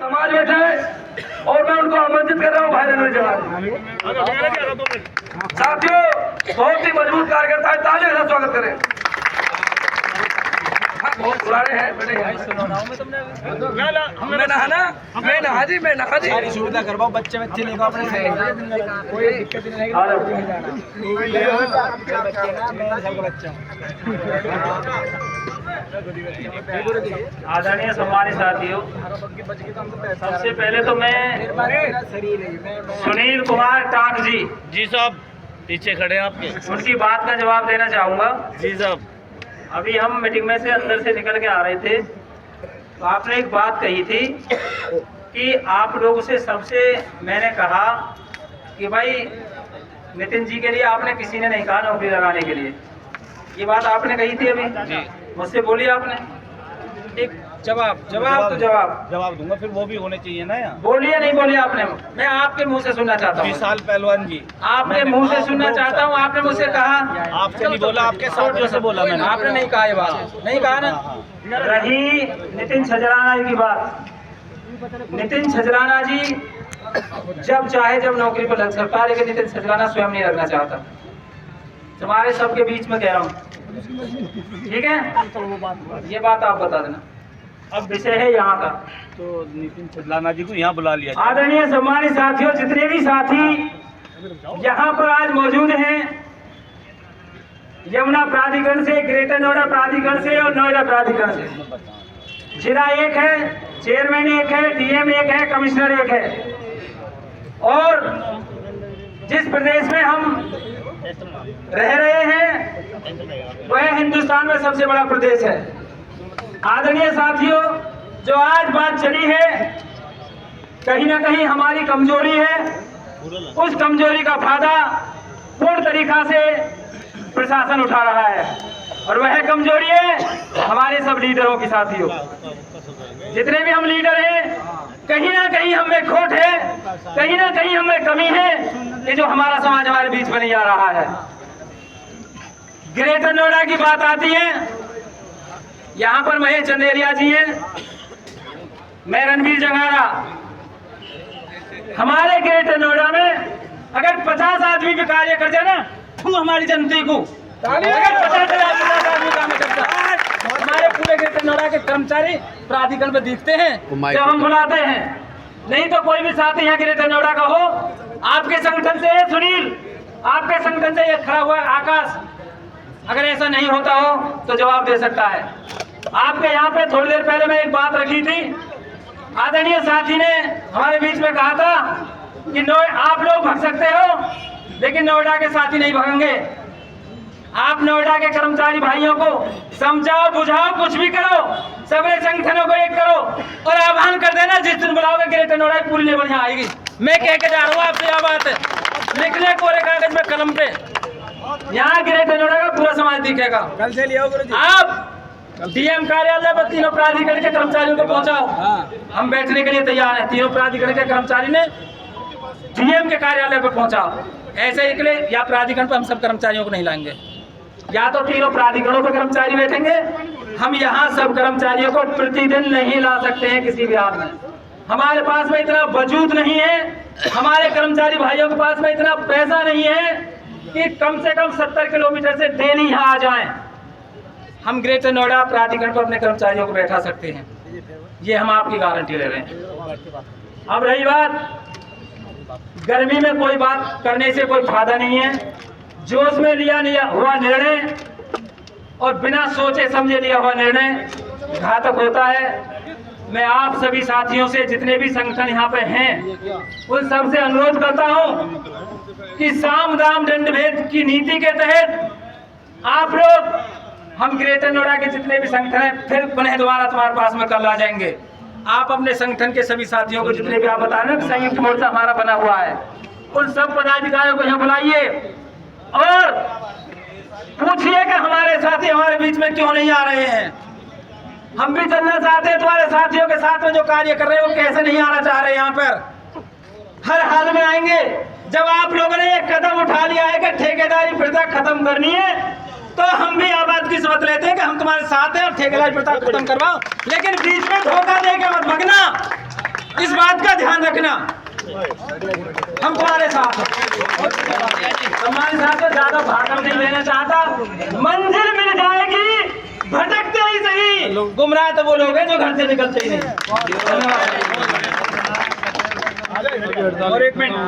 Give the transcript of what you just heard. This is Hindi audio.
समाज बैठे हैं और मैं उनको आमंत्रित कर रहा हूँ भाई रेलवे जवान। साथियों, बहुत ही मजबूत कार्यकर्ता है, तालियों से स्वागत करें। बहुत पुराने हैं बड़े हैं। मैं नहा दी सारी सुविधा करवाओ, बच्चे लेकर अपने से कोई दिक्कत नहीं आदरणीय सम्मानित साथियों, सबसे पहले तो मैं सुनील कुमार टाक जी साहब पीछे खड़े हैं आपके, उनकी बात का जवाब देना चाहूँगा। जी साहब, अभी हम मीटिंग में से अंदर से निकल के आ रहे थे तो आपने एक बात कही थी कि आप लोगों से सबसे मैंने कहा कि भाई नितिन जी के लिए आपने किसी ने नहीं कहा नौकरी लगाने के लिए, ये बात आपने कही थी अभी मुझसे बोली आपने। एक जवाब दूंगा, फिर वो भी होने चाहिए ना यार। बोलिए नहीं बोलिए आपने, मैं आपके मुंह से सुनना चाहता हूँ। विशाल पहलवान जी, आपके मुंह से सुनना चाहता हूँ। आपने मुझसे कहा, आपसे नहीं बोला, आपके साथियों से बोला मैंने। आपने नहीं कहा ये बात, नहीं कहा ना। रही नितिन छजराना जी की बात, नितिन छजराना जी जब चाहे जब नौकरी पर लग सकता है, लेकिन नितिन छजराना स्वयं नहीं लगना चाहता। तुम्हारे सबके बीच में कह रहा हूँ, ठीक है? ये बात आप बता देना। अब विषय है यहाँ का, तो नितिन छजराना जी को यहाँ बुला लिया। आदरणीय सम्मानित साथियों, जितने भी साथी यहाँ पर आज मौजूद हैं, यमुना प्राधिकरण से, ग्रेटर नोएडा प्राधिकरण से और नोएडा प्राधिकरण से, जिला एक है, चेयरमैन एक है, डीएम एक है, कमिश्नर एक है। और जिस प्रदेश में हम रह रहे हैं वह हिंदुस्तान में सबसे बड़ा प्रदेश है। आदरणीय साथियों, जो आज बात चली है कहीं ना कहीं हमारी कमजोरी है, उस कमजोरी का फायदा पूर्ण तरीका से प्रशासन उठा रहा है और वह कमजोरी है हमारे सब लीडरों की। साथियों, जितने भी हम लीडर हैं, कहीं ना कहीं हमें खोट है, कहीं ना कहीं हमें कमी है, ये जो हमारा समाज हमारे बीच में नहीं आ रहा है। ग्रेटर नोएडा की बात आती है, यहाँ पर महेश चंदेलिया जी हैं, मैं रणवीर जंगारा। हमारे ग्रेटर नोएडा में अगर 50 आदमी भी कार्य कर जाए ना, तो हमारी जनता को अगर 50,000 आदमी काम करता, हमारे पूरे ग्रेटर नोएडा के कर्मचारी प्राधिकरण में दिखते हैं जब हम बुलाते हैं। नहीं तो कोई भी साथी यहाँ ग्रेटर नोएडा का हो, आपके संगठन से सुनील, आपके संगठन से ये खड़ा हुआ आकाश, अगर ऐसा नहीं होता हो तो जवाब दे सकता है। आपके यहाँ पे थोड़ी देर पहले मैं एक बात रखी थी, आदरणीय साथी ने हमारे बीच में कहा था कि आप लोग भग सकते हो लेकिन नोएडा के साथी नहीं भगेंगे। आप नोएडा के कर्मचारी भाइयों को समझाओ, बुझाओ, कुछ भी करो, सभी संगठनों को एक करो और आह्वान कर देना, जिस दिन बुलाओगे ग्रेटर नोएडा की पूरी लेवल यहाँ आएगी। मैं कह के जा रहा हूँ आपसे, यह बात है, लिखने कोरे कागज में कलम पे, यहाँ ग्रेटर नोएडा का पूरा समाज दिखेगा। कल से लिया आप डीएम कार्यालय पर तीनों प्राधिकरण के कर्मचारियों को पहुंचाओ। हम बैठने के लिए तैयार हैं। तीनों प्राधिकरण के कर्मचारी ने डीएम के कार्यालय पर पहुंचाओ। ऐसे निकले या प्राधिकरण पर हम सब कर्मचारियों को नहीं लाएंगे, या तो तीनों प्राधिकरणों पर कर्मचारी बैठेंगे। हम यहाँ सब कर्मचारियों को प्रतिदिन नहीं ला सकते हैं किसी भी हाल में। हमारे पास में इतना वजूद नहीं है, हमारे कर्मचारी भाइयों के पास में इतना पैसा नहीं है कि कम से कम 70 किलोमीटर से डेली यहाँ आ जाएं। हम ग्रेटर नोएडा प्राधिकरण पर अपने कर्मचारियों को बैठा सकते हैं, ये हम आपकी गारंटी ले रहे हैं। अब रही बात, गर्मी में कोई बात करने से कोई फायदा नहीं है। जोश में लिया हुआ निर्णय और बिना सोचे समझे लिया हुआ निर्णय घातक होता है। मैं आप सभी साथियों से, जितने भी संगठन यहाँ पे हैं, उन सबसे अनुरोध करता हूँ कि साम दाम दंड भेद की नीति के तहत आप लोग, हम ग्रेटर नोएडा के जितने भी संगठन हैं, फिर पुनः दोबारा तुम्हारे पास में कल आ जाएंगे। आप अपने संगठन के सभी साथियों को, जितने भी आप बता रहे हैं संयुक्त मोर्चा हमारा बना हुआ है, उन सब पदाधिकारियों को यहाँ बुलाइए और पूछिए कि हमारे साथी हमारे बीच में क्यों नहीं आ रहे हैं। हम भी चलना चाहते हैं तुम्हारे साथियों के साथ में, जो कार्य कर रहे हैं वो कैसे नहीं आना चाह रहे यहाँ पर। हर हाल में आएंगे। जब आप लोगों ने एक कदम उठा लिया है कि ठेकेदारी प्रथा खत्म करनी है, तो हम भी आबाद की समझ लेते हैं कि हम तुम्हारे साथ हैं और ठेकेदारी प्रथा खत्म करवाओ, लेकिन बीच में धोखा दे के मत भगना। इस बात का ध्यान रखना, हम तुम्हारे साथ हैं। हमारे साथ में ज्यादा भागम नहीं लेना चाहता, मंजिल मिल जाएगी, भटकते ही सही, गुमराह तो वो लोग हैं जो घर से निकलते ही नहीं। धन्यवाद। और एक मिनट